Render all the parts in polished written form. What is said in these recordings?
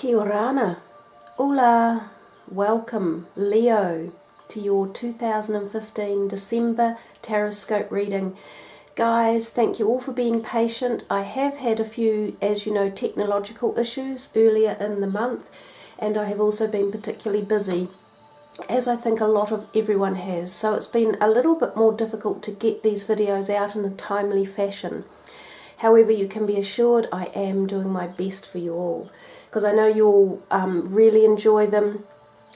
Kia orana. Hola. Welcome, Leo, to your 2015 December Taroscope reading. Guys, thank you all for being patient. I have had a few, as you know, technological issues earlier in the month, and I have also been particularly busy, as I think a lot of everyone has. So it's been a little bit more difficult to get these videos out in a timely fashion. However, you can be assured I am doing my best for you all, because I know you all really enjoy them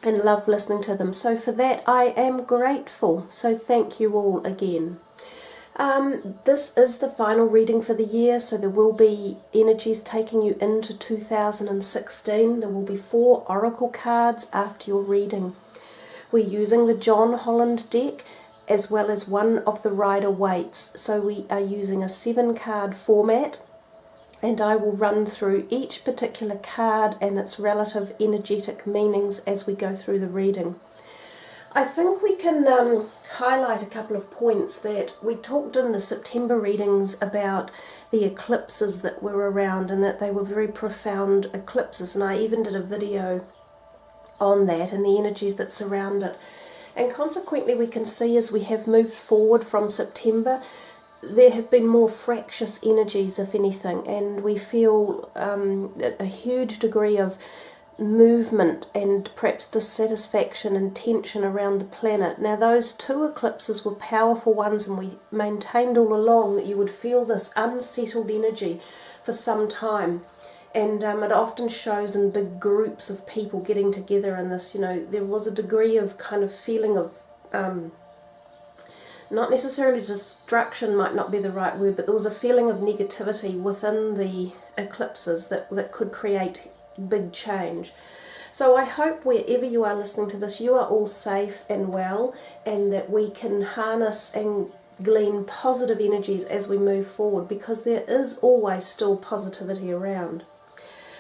and love listening to them. So for that, I am grateful. So thank you all again. This is the final reading for the year, so there will be energies taking you into 2016. There will be 4 oracle cards after your reading. We're using the John Holland deck, as well as one of the Rider-Waite's. So we are using a 7-card format, and I will run through each particular card and its relative energetic meanings as we go through the reading. I think we can highlight a couple of points that we talked in the September readings about the eclipses that were around, and that they were very profound eclipses, and I even did a video on that and the energies that surround it. And consequently, we can see as we have moved forward from September, there have been more fractious energies, if anything, and we feel a huge degree of movement and perhaps dissatisfaction and tension around the planet. Now, those 2 eclipses were powerful ones, and we maintained all along that you would feel this unsettled energy for some time. And it often shows in big groups of people getting together in this, there was a degree of kind of feeling of, not necessarily destruction might not be the right word, but there was a feeling of negativity within the eclipses that could create big change. So I hope wherever you are listening to this, you are all safe and well, and that we can harness and glean positive energies as we move forward, because there is always still positivity around.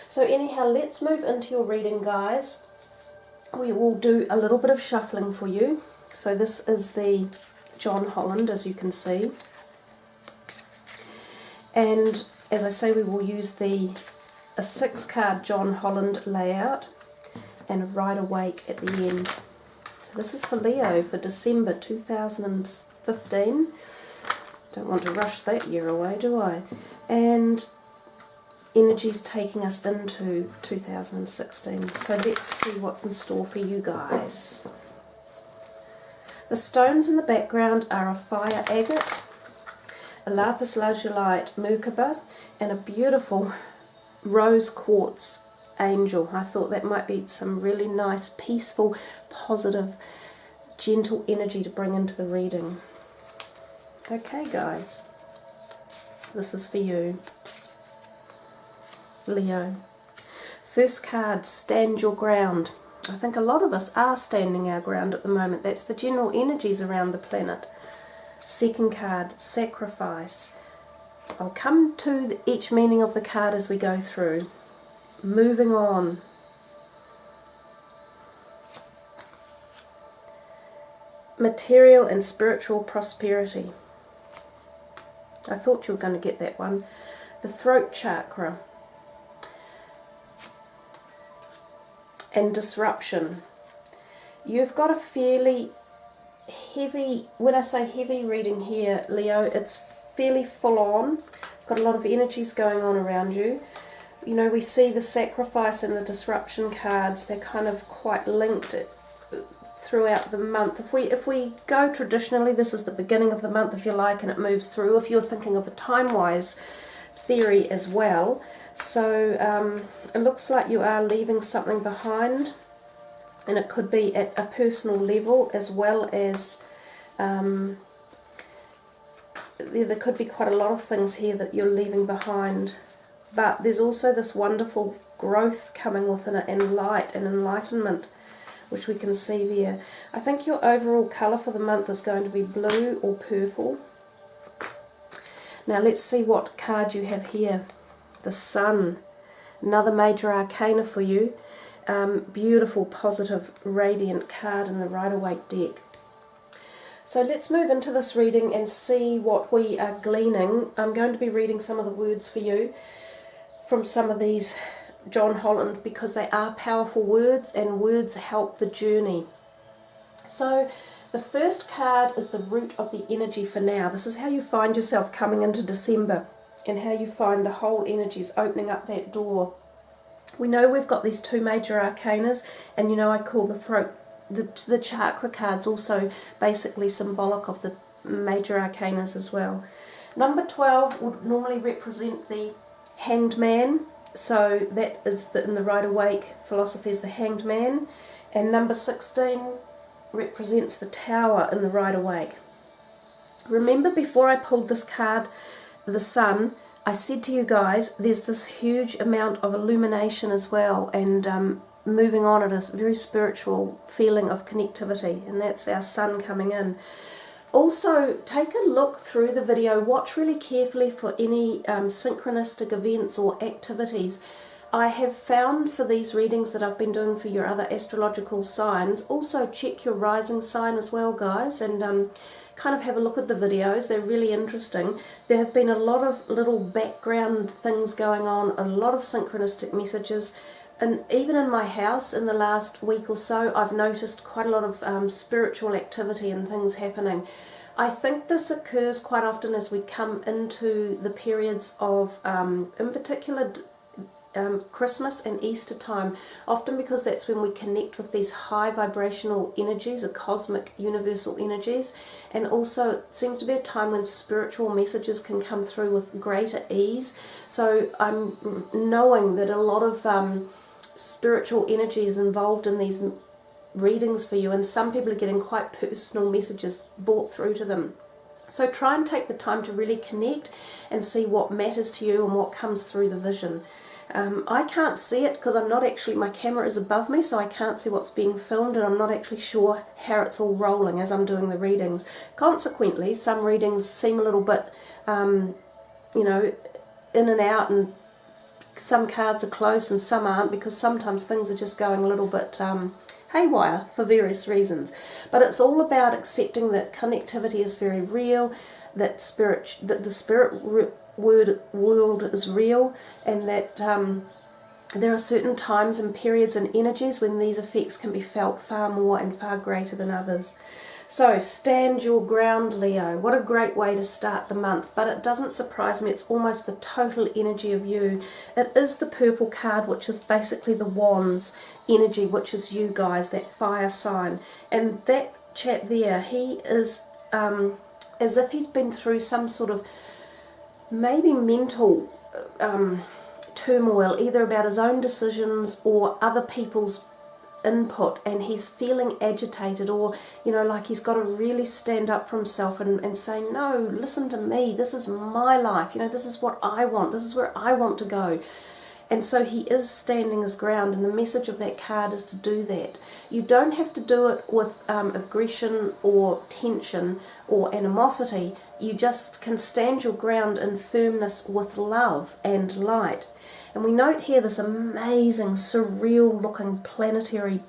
So anyhow, let's move into your reading, guys. We will do a little bit of shuffling for you. So this is the John Holland, as you can see. And as I say, we will use a 6-card John Holland layout and a Rider-Waite at the end. So this is for Leo for December 2015. Don't want to rush that year away, do I? And energies taking us into 2016. So let's see what's in store for you guys. The stones in the background are a fire agate, a lapis lazulite Merkaba, and a beautiful rose quartz angel. I thought that might be some really nice, peaceful, positive, gentle energy to bring into the reading. Okay, guys, this is for you, Leo. First card, stand your ground. I think a lot of us are standing our ground at the moment. That's the general energies around the planet. Second card, sacrifice. I'll come to each meaning of the card as we go through. Moving on. Material and spiritual prosperity. I thought you were going to get that one. The Throat Chakra. And disruption. You've got a fairly heavy, when I say heavy reading here, Leo, it's fairly full on. It's got a lot of energies going on around you. We see the sacrifice and the disruption cards, they're kind of quite linked throughout the month. If we go traditionally, this is the beginning of the month, if you like, and it moves through, if you're thinking of a time-wise theory as well. So it looks like you are leaving something behind, and it could be at a personal level as well as there could be quite a lot of things here that you're leaving behind, but there's also this wonderful growth coming within it, and light and enlightenment, which we can see there. I think your overall colour for the month is going to be blue or purple. Now let's see what card you have here. The Sun, another major arcana for you. Beautiful, positive, radiant card in the Rider-Waite deck. So let's move into this reading and see what we are gleaning. I'm going to be reading some of the words for you from some of these John Holland, because they are powerful words, and words help the journey. So the first card is the root of the energy for now. This is how you find yourself coming into December, and how you find the whole energies opening up that door. We know we've got these two major arcanas, and you know I call the chakra cards also basically symbolic of the major arcanas as well. Number 12 would normally represent the Hanged Man, so that is in the Rider-Waite philosophy is the Hanged Man, and number 16 represents the Tower in the Rider-Waite. Remember, before I pulled this card, the Sun, I said to you guys, there's this huge amount of illumination as well, and moving on at a very spiritual feeling of connectivity, and that's our Sun coming in. Also, take a look through the video, watch really carefully for any synchronistic events or activities. I have found for these readings that I've been doing for your other astrological signs, also check your rising sign as well, guys, and kind of have a look at the videos. They're really interesting. There have been a lot of little background things going on, a lot of synchronistic messages, and even in my house in the last week or so I've noticed quite a lot of spiritual activity and things happening. I think this occurs quite often as we come into the periods of, in particular, Christmas and Easter time, often because that's when we connect with these high vibrational energies, the cosmic universal energies, and also it seems to be a time when spiritual messages can come through with greater ease. So I'm knowing that a lot of spiritual energy is involved in these readings for you, and some people are getting quite personal messages brought through to them. So try and take the time to really connect and see what matters to you and what comes through the vision. I can't see it because I'm not actually, my camera is above me, so I can't see what's being filmed, and I'm not actually sure how it's all rolling as I'm doing the readings. Consequently, some readings seem a little bit, you know, in and out, and some cards are close and some aren't, because sometimes things are just going a little bit haywire for various reasons. But it's all about accepting that connectivity is very real, that the spirit world is real, and that there are certain times and periods and energies when these effects can be felt far more and far greater than others. So stand your ground, Leo. What a great way to start the month. But it doesn't surprise me, it's almost the total energy of you. It is the purple card, which is basically the Wands energy, which is you guys, that fire sign. And that chap there, he is as if he's been through some sort of maybe mental turmoil, either about his own decisions or other people's input, and he's feeling agitated, or you know, like he's got to really stand up for himself and say, no, listen to me, this is my life, you know, this is what I want, this is where I want to go. And so he is standing his ground, and the message of that card is to do that. You don't have to do it with aggression or tension or animosity. You just can stand your ground in firmness with love and light. And we note here this amazing, surreal looking planetary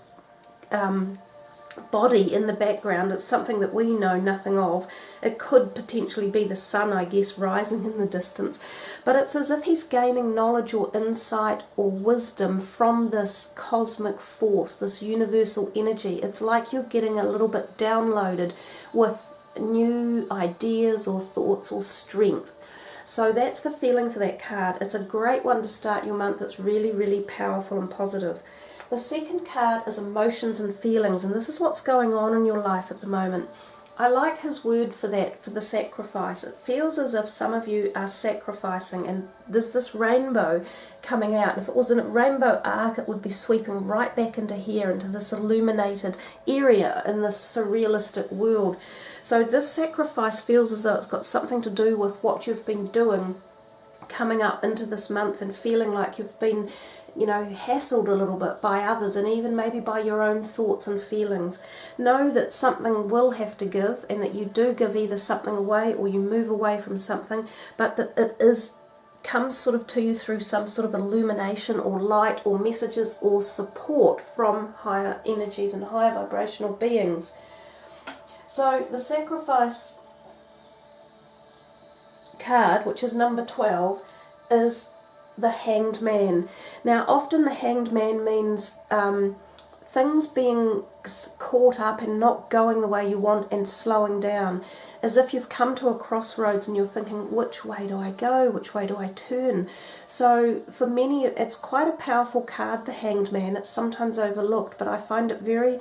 body in the background. It's something that we know nothing of. It could potentially be the sun, I guess, rising in the distance. But it's as if he's gaining knowledge or insight or wisdom from this cosmic force, this universal energy. It's like you're getting a little bit downloaded with new ideas or thoughts or strength. So that's the feeling for that card. It's a great one to start your month. It's really, really powerful and positive. The second card is emotions and feelings, and this is what's going on in your life at the moment. I like his word for that, for the sacrifice. It feels as if some of you are sacrificing, and there's this rainbow coming out. And if it was a rainbow arc, it would be sweeping right back into here, into this illuminated area in this surrealistic world. So this sacrifice feels as though it's got something to do with what you've been doing coming up into this month, and feeling like you've been, you know, hassled a little bit by others, and even maybe by your own thoughts and feelings. Know that something will have to give, and that you do give either something away or you move away from something, but that it comes sort of to you through some sort of illumination or light or messages or support from higher energies and higher vibrational beings. So the sacrifice card, which is number 12, is the Hanged Man. Now, often the Hanged Man means things being caught up and not going the way you want and slowing down, as if you've come to a crossroads and you're thinking, which way do I go, which way do I turn? So for many, it's quite a powerful card, the Hanged Man. It's sometimes overlooked, but I find it very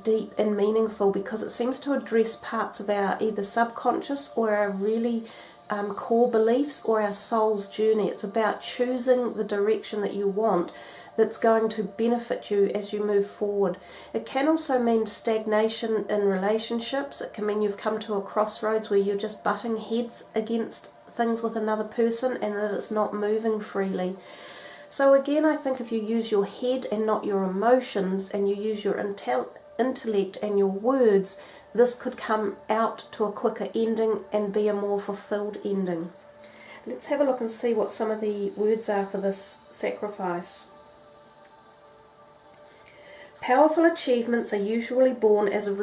deep and meaningful, because it seems to address parts of our either subconscious or our really core beliefs or our soul's journey. It's about choosing the direction that you want, that's going to benefit you as you move forward. It can also mean stagnation in relationships. It can mean you've come to a crossroads where you're just butting heads against things with another person and that it's not moving freely. So again, I think if you use your head and not your emotions, and you use your intellect and your words, this could come out to a quicker ending and be a more fulfilled ending. Let's have a look and see what some of the words are for this sacrifice. Powerful achievements are usually born as a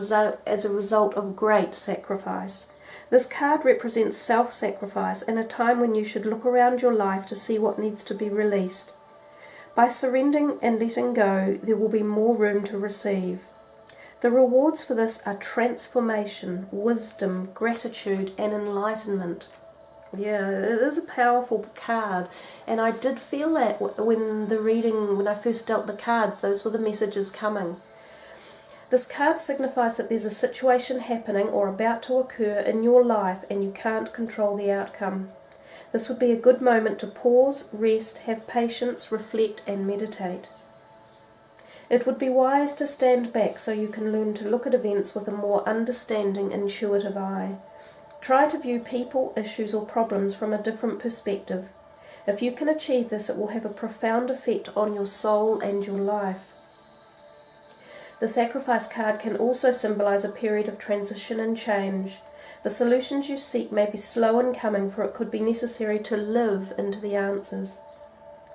result of great sacrifice. This card represents self-sacrifice and a time when you should look around your life to see what needs to be released. By surrendering and letting go, there will be more room to receive. The rewards for this are transformation, wisdom, gratitude, and enlightenment. Yeah, it is a powerful card, and I did feel that when I first dealt the cards, those were the messages coming. This card signifies that there's a situation happening or about to occur in your life and you can't control the outcome. This would be a good moment to pause, rest, have patience, reflect and meditate. It would be wise to stand back so you can learn to look at events with a more understanding, intuitive eye. Try to view people, issues or problems from a different perspective. If you can achieve this, it will have a profound effect on your soul and your life. The sacrifice card can also symbolize a period of transition and change. The solutions you seek may be slow in coming, for it could be necessary to live into the answers.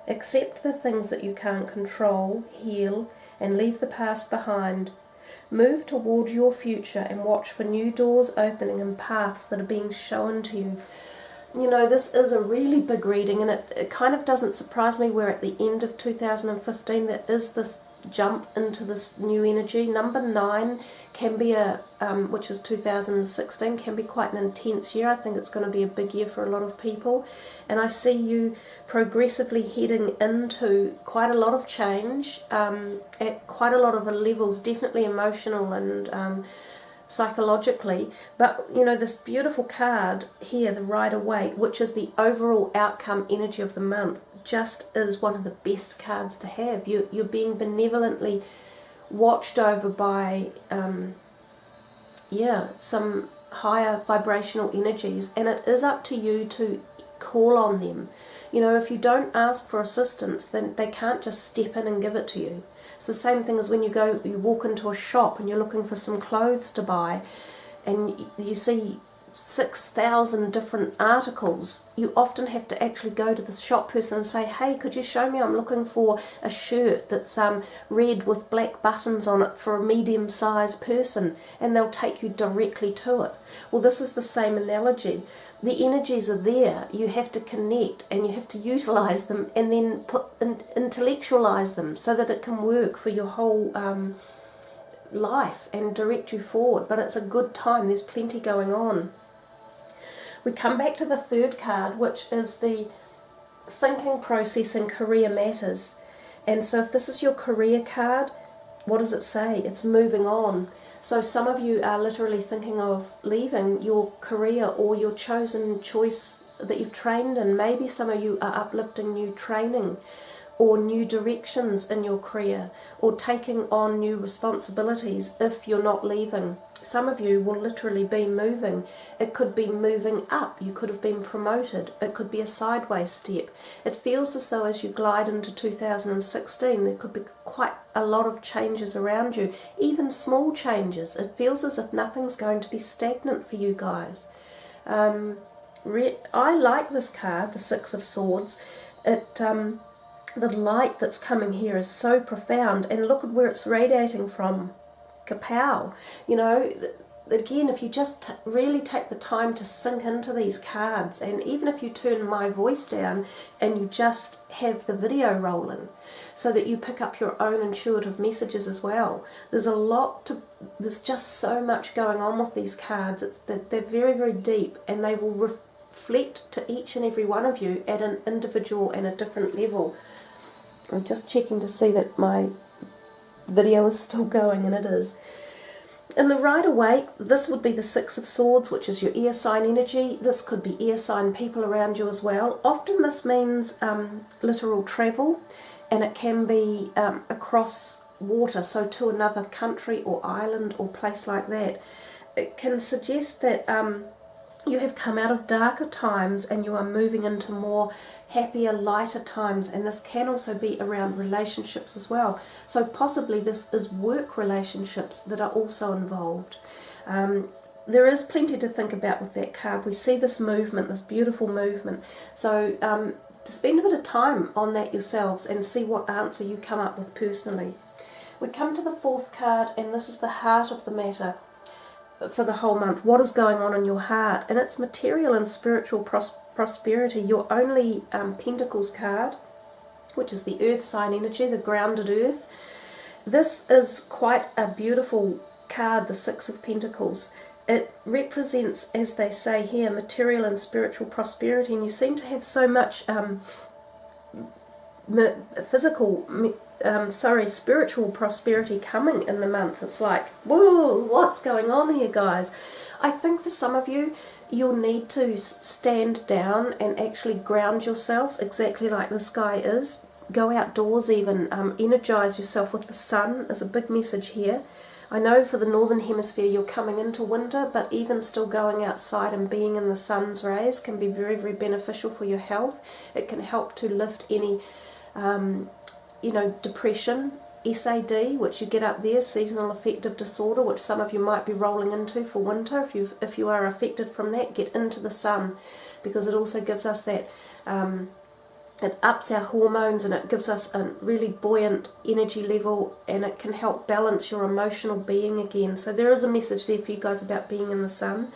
Accept the things that you can't control, heal, and leave the past behind. Move toward your future and watch for new doors opening and paths that are being shown to you. You know, this is a really big reading, and it kind of doesn't surprise me we're at the end of 2015. There is this jump into this new energy. Number 9 can be which is 2016, can be quite an intense year. I think it's going to be a big year for a lot of people, and I see you progressively heading into quite a lot of change at quite a lot of levels, definitely emotional and psychologically. But you know, this beautiful card here, the Rider-Waite, which is the overall outcome energy of the month, just is one of the best cards to have. You're being benevolently watched over by some higher vibrational energies, and it is up to you to call on them. You know, if you don't ask for assistance, then they can't just step in and give it to you. It's the same thing as when you walk into a shop and you're looking for some clothes to buy, and you see 6,000 different articles. You often have to actually go to the shop person and say, hey, could you show me? I'm looking for a shirt that's red with black buttons on it for a medium-sized person, and they'll take you directly to it. Well, this is the same analogy. The energies are there. You have to connect and you have to utilize them, and then intellectualize them so that it can work for your whole life and direct you forward. But it's a good time. There's plenty going on. We come back to the third card, which is the thinking process in career matters. And so if this is your career card, what does it say? It's moving on. So some of you are literally thinking of leaving your career or your chosen choice that you've trained in. Maybe some of you are uplifting new training or new directions in your career, or taking on new responsibilities if you're not leaving. Some of you will literally be moving. It could be moving up. You could have been promoted. It could be a sideways step. It feels as though as you glide into 2016, there could be quite a lot of changes around you, even small changes. It feels as if nothing's going to be stagnant for you guys. I like this card, the Six of Swords. The light that's coming here is so profound, and look at where it's radiating from. Kapow! You know, again, if you just really take the time to sink into these cards, and even if you turn my voice down and you just have the video rolling so that you pick up your own intuitive messages as well. There's just so much going on with these cards. It's that they're very, very deep, and they will reflect to each and every one of you at an individual and a different level. I'm just checking to see that my video is still going, and it is. In the Rider-Waite, this would be the Six of Swords, which is your air sign energy. This could be air sign people around you as well. Often this means literal travel, and it can be across water, so to another country or island or place like that. It can suggest that you have come out of darker times and you are moving into more happier, lighter times, and this can also be around relationships as well. So possibly this is work relationships that are also involved. There is plenty to think about with that card. We see this movement, this beautiful movement. So to spend a bit of time on that yourselves and see what answer you come up with personally. We come to the fourth card, and this is the heart of the matter for the whole month. What is going on in your heart? And it's material and spiritual prosperity. Your only Pentacles card, which is the earth sign energy, the grounded earth. This is quite a beautiful card, the Six of Pentacles. It represents, as they say here, material and spiritual prosperity, and you seem to have so much spiritual prosperity coming in the month. It's like, whoa, what's going on here, guys? I think for some of you, you'll need to stand down and actually ground yourselves exactly like this guy is. Go outdoors even, energize yourself with the sun is a big message here. I know for the northern hemisphere you're coming into winter, but even still going outside and being in the sun's rays can be very, very beneficial for your health. It can help to lift any depression, SAD, which you get up there, seasonal affective disorder, which some of you might be rolling into for winter. If you are affected from that, get into the sun, because it also gives us that, it ups our hormones, and it gives us a really buoyant energy level, and it can help balance your emotional being again. So there is a message there for you guys about being in the sun.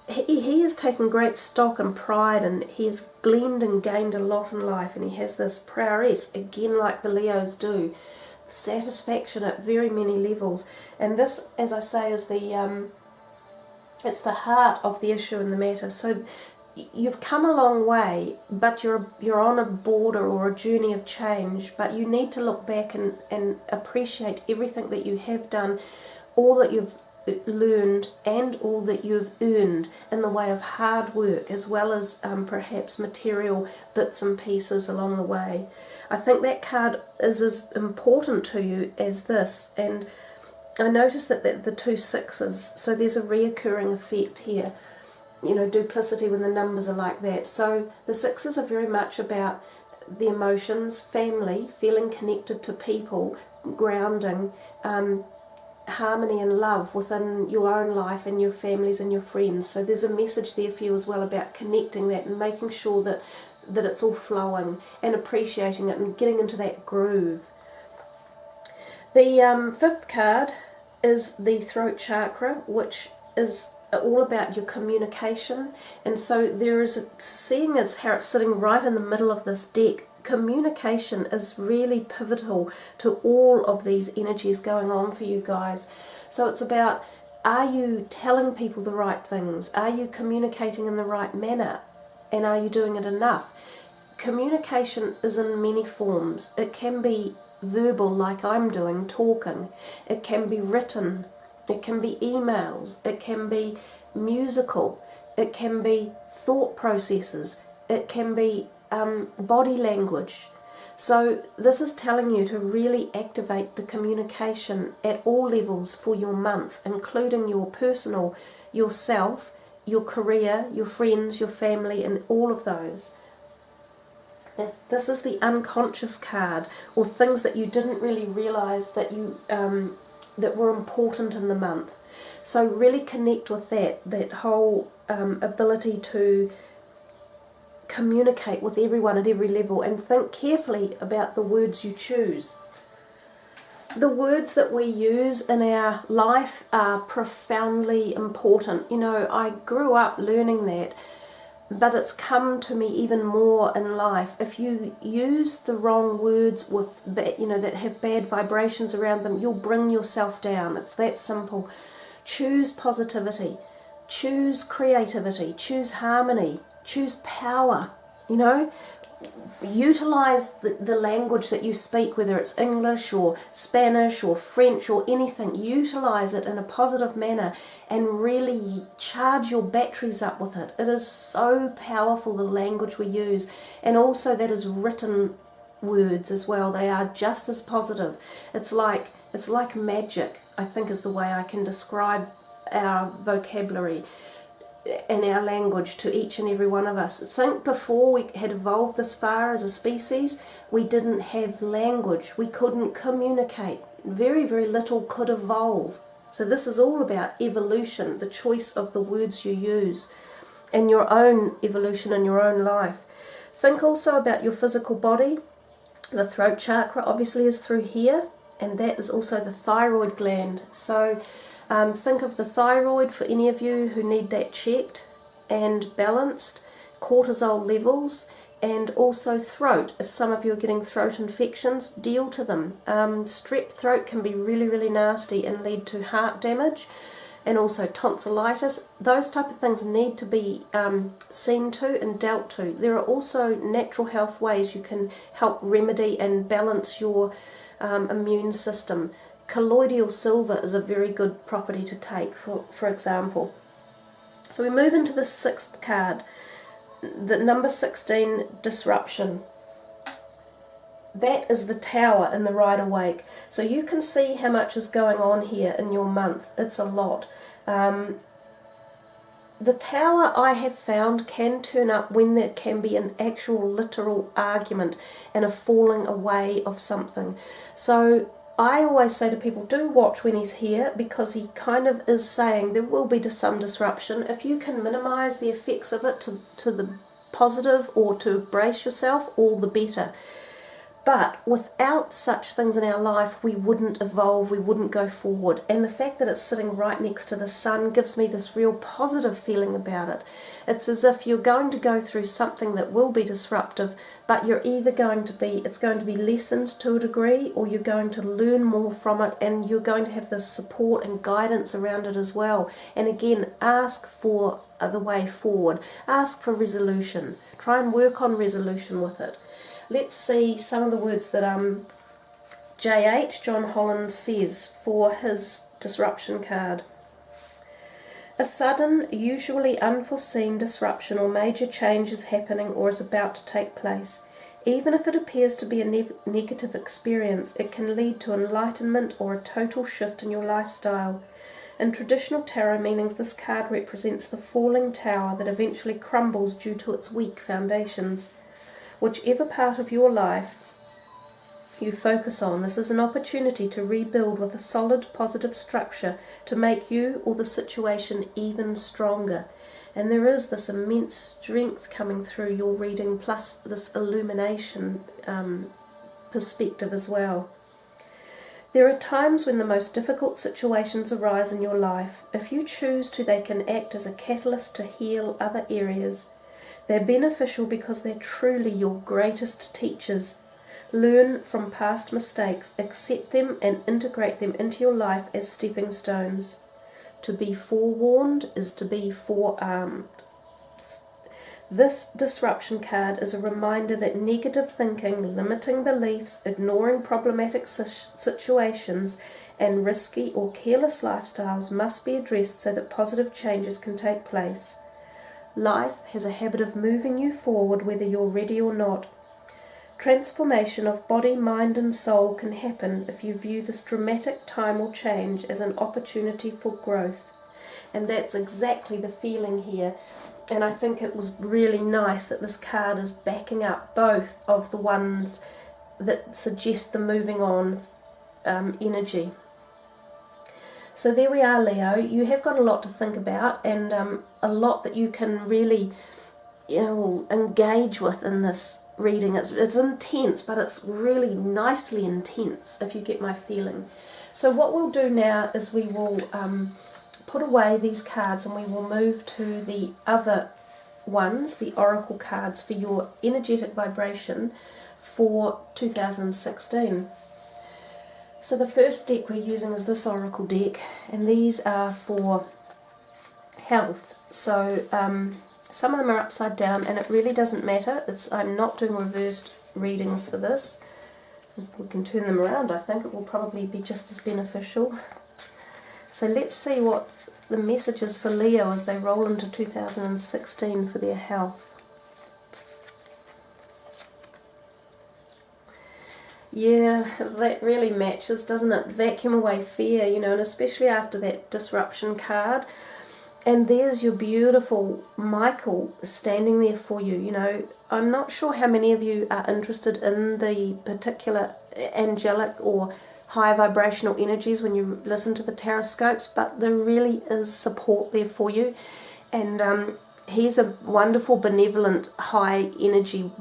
He has taken great stock and pride, and he has gleaned and gained a lot in life, and he has this prowess, again like the Leos do, satisfaction at very many levels. And this, as I say, is it's the heart of the issue in the matter. So you've come a long way, but you're on a border or a journey of change, but you need to look back and appreciate everything that you have done, all that you've learned and all that you've earned in the way of hard work, as well as perhaps material bits and pieces along the way. I think that card is as important to you as this, and I noticed that the two sixes, so there's a reoccurring effect here, duplicity when the numbers are like that. So the sixes are very much about the emotions, family, feeling connected to people, grounding, harmony and love within your own life and your families and your friends. So there's a message there for you as well about connecting that and making sure that it's all flowing, and appreciating it and getting into that groove. The fifth card is the Throat Chakra, which is all about your communication. And so there is seeing as how it's sitting right in the middle of this deck, communication is really pivotal to all of these energies going on for you guys. So it's about, are you telling people the right things? Are you communicating in the right manner? And are you doing it enough? Communication is in many forms. It can be verbal, like I'm doing, talking. It can be written. It can be emails. It can be musical. It can be thought processes. It can be body language. So this is telling you to really activate the communication at all levels for your month, including your personal, yourself, your career, your friends, your family, and all of those. This is the unconscious card, or things that you didn't really realize that you that were important in the month. So really connect with that whole ability to communicate with everyone at every level, and think carefully about the words you choose. The words that we use in our life are profoundly important. You know, I grew up learning that, but it's come to me even more in life. If you use the wrong words with, that have bad vibrations around them, you'll bring yourself down. It's that simple. Choose positivity, choose creativity, choose harmony, choose power. Utilize the language that you speak, whether it's English or Spanish or French or anything. Utilize it in a positive manner and really charge your batteries up with it. It is so powerful, the language we use, and also that is written words as well. They are just as positive. It's like magic, I think, is the way I can describe our vocabulary and our language to each and every one of us. Think, before we had evolved this far as a species, we didn't have language. We couldn't communicate. Very, very little could evolve. So this is all about evolution, the choice of the words you use, and your own evolution in your own life. Think also about your physical body. The throat chakra obviously is through here, and that is also the thyroid gland. So think of the thyroid for any of you who need that checked and balanced, cortisol levels, and also throat. If some of you are getting throat infections, deal to them. Strep throat can be really, really nasty and lead to heart damage, and also tonsillitis. Those type of things need to be seen to and dealt to. There are also natural health ways you can help remedy and balance your immune system. Colloidal silver is a very good property to take, for example. So we move into the 6th card, the number 16, disruption. That is the Tower in the Rider-Waite. So you can see how much is going on here in your month. It's a lot. The Tower, I have found, can turn up when there can be an actual literal argument and a falling away of something. So I always say to people, do watch when he's here, because he kind of is saying there will be some disruption. If you can minimize the effects of it to the positive, or to brace yourself, all the better. But without such things in our life, we wouldn't evolve, we wouldn't go forward. And the fact that it's sitting right next to the sun gives me this real positive feeling about it. It's as if you're going to go through something that will be disruptive, but you're either it's going to be lessened to a degree, or you're going to learn more from it, and you're going to have this support and guidance around it as well. And again, ask for the way forward. Ask for resolution. Try and work on resolution with it. Let's see some of the words that J.H. John Holland says for his disruption card. A sudden, usually unforeseen disruption or major change is happening or is about to take place. Even if it appears to be a negative experience, it can lead to enlightenment or a total shift in your lifestyle. In traditional tarot meanings, this card represents the falling tower that eventually crumbles due to its weak foundations. Whichever part of your life you focus on, this is an opportunity to rebuild with a solid, positive structure to make you or the situation even stronger. And there is this immense strength coming through your reading, plus this illumination perspective as well. There are times when the most difficult situations arise in your life. If you choose to, they can act as a catalyst to heal other areas. They're beneficial because they're truly your greatest teachers. Learn from past mistakes, accept them, and integrate them into your life as stepping stones. To be forewarned is to be forearmed. This disruption card is a reminder that negative thinking, limiting beliefs, ignoring problematic situations, and risky or careless lifestyles must be addressed so that positive changes can take place. Life has a habit of moving you forward whether you're ready or not. Transformation of body, mind and soul can happen if you view this dramatic time or change as an opportunity for growth. And that's exactly the feeling here. And I think it was really nice that this card is backing up both of the ones that suggest the moving on energy. So there we are, Leo. You have got a lot to think about, and a lot that you can really engage with in this reading. It's intense, but it's really nicely intense, if you get my feeling. So what we'll do now is we will put away these cards and we will move to the other ones, the oracle cards for your energetic vibration for 2016. So the first deck we're using is this oracle deck, and these are for health. So some of them are upside down, and it really doesn't matter. I'm not doing reversed readings for this. We can turn them around. I think it will probably be just as beneficial. So let's see what the message is for Leo as they roll into 2016 for their health. Yeah, that really matches, doesn't it? Vacuum away fear, you know, and especially after that disruption card. And there's your beautiful Michael standing there for you. You know, I'm not sure how many of you are interested in the particular angelic or high vibrational energies when you listen to the Taroscopes, but there really is support there for you. And he's a wonderful, benevolent, high energy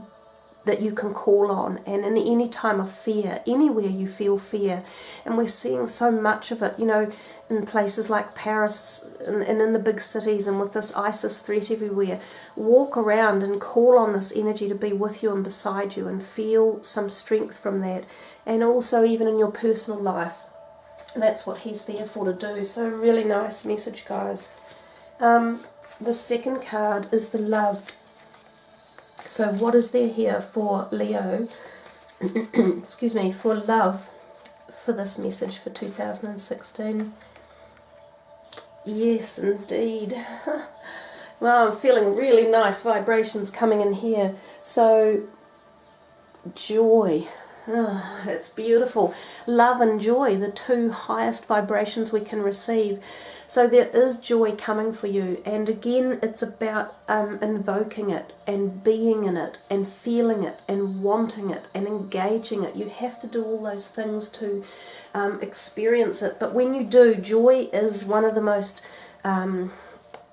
that you can call on, and in any time of fear, anywhere you feel fear, and we're seeing so much of it, you know, in places like Paris and in the big cities, and with this ISIS threat everywhere. Walk around and call on this energy to be with you and beside you, and feel some strength from that, and also even in your personal life. That's what he's there for to do. So really nice message, guys. The second card is the Loved. So what is there here for Leo, excuse me, for love, for this message for 2016? Yes, indeed. Well, I'm feeling really nice vibrations coming in here. So, joy. Oh, it's beautiful. Love and joy, the two highest vibrations we can receive. So there is joy coming for you, and again it's about invoking it and being in it and feeling it and wanting it and engaging it. You have to do all those things to experience it, but when you do, joy is one of the most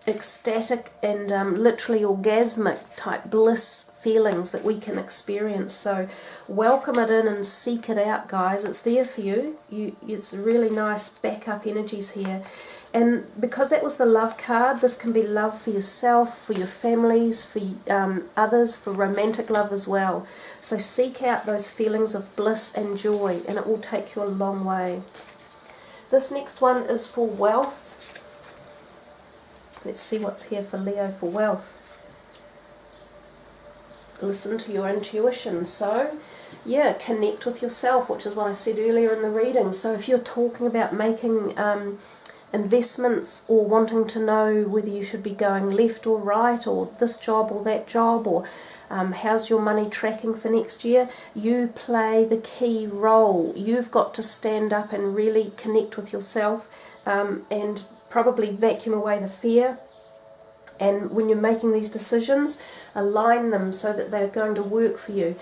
ecstatic and literally orgasmic type bliss feelings that we can experience. So welcome it in and seek it out, guys. It's there for you. It's really nice backup energies here. And because that was the love card, this can be love for yourself, for your families, for others, for romantic love as well. So seek out those feelings of bliss and joy, and it will take you a long way. This next one is for wealth. Let's see what's here for Leo for wealth. Listen to your intuition. So, yeah, connect with yourself, which is what I said earlier in the reading. So if you're talking about making investments, or wanting to know whether you should be going left or right, or this job or that job, or how's your money tracking for next year, you play the key role. You've got to stand up and really connect with yourself, and probably vacuum away the fear. And when you're making these decisions, align them so that they're going to work for you.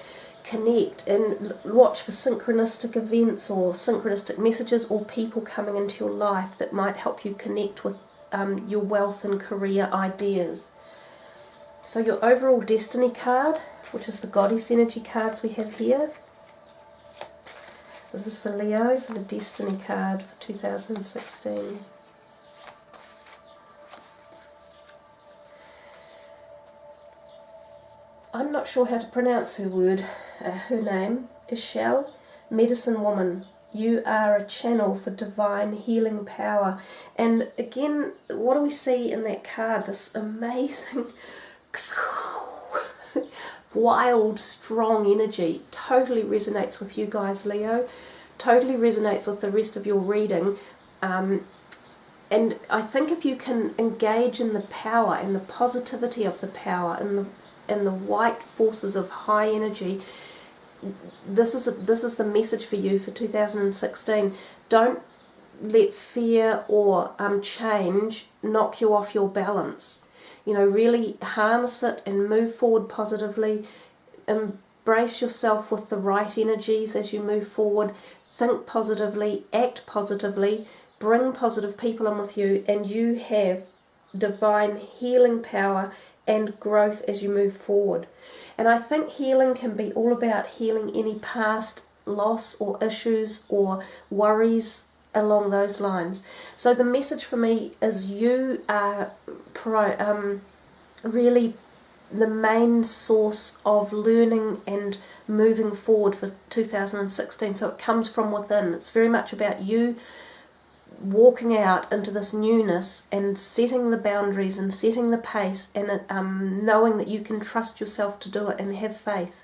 Connect and watch for synchronistic events or synchronistic messages or people coming into your life that might help you connect with your wealth and career ideas. So your overall destiny card, which is the goddess energy cards we have here. This is for Leo, for the destiny card for 2016. I'm not sure how to pronounce her name, Ishel, medicine woman. You are a channel for divine healing power. And again, what do we see in that card? This amazing, wild, strong energy. Totally resonates with you guys, Leo. Totally resonates with the rest of your reading. And I think if you can engage in the power and the positivity of the power and the white forces of high energy, this is the message for you for 2016. Don't let fear or change knock you off your balance. You know, really harness it and move forward positively. Embrace yourself with the right energies as you move forward. Think positively, act positively, bring positive people in with you, and you have divine healing power and growth as you move forward. And I think healing can be all about healing any past loss or issues or worries along those lines. So the message for me is you are really the main source of learning and moving forward for 2016. So it comes from within. It's very much about you walking out into this newness and setting the boundaries and setting the pace, and knowing that you can trust yourself to do it and have faith.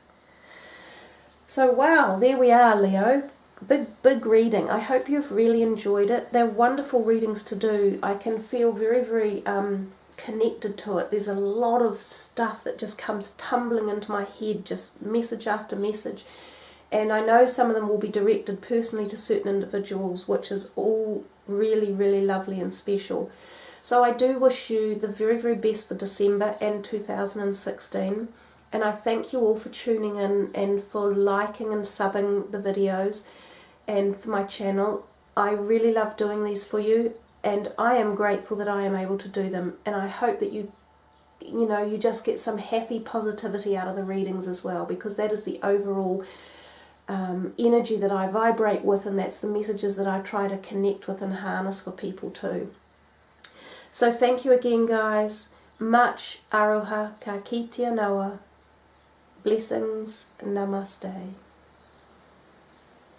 So wow, there we are, Leo. Big reading. I hope you've really enjoyed it. They're wonderful readings to do. I can feel very connected to it. There's a lot of stuff that just comes tumbling into my head, just message after message. And I know some of them will be directed personally to certain individuals, which is all really lovely and special. So I do wish you the very best for December and 2016. And I thank you all for tuning in and for liking and subbing the videos and for my channel. I really love doing these for you, and I am grateful that I am able to do them. And I hope that you just get some happy positivity out of the readings as well, because that is the overall energy that I vibrate with, and that's the messages that I try to connect with and harness for people too. So thank you again, guys. Much aroha ka kite noa. Blessings. Namaste.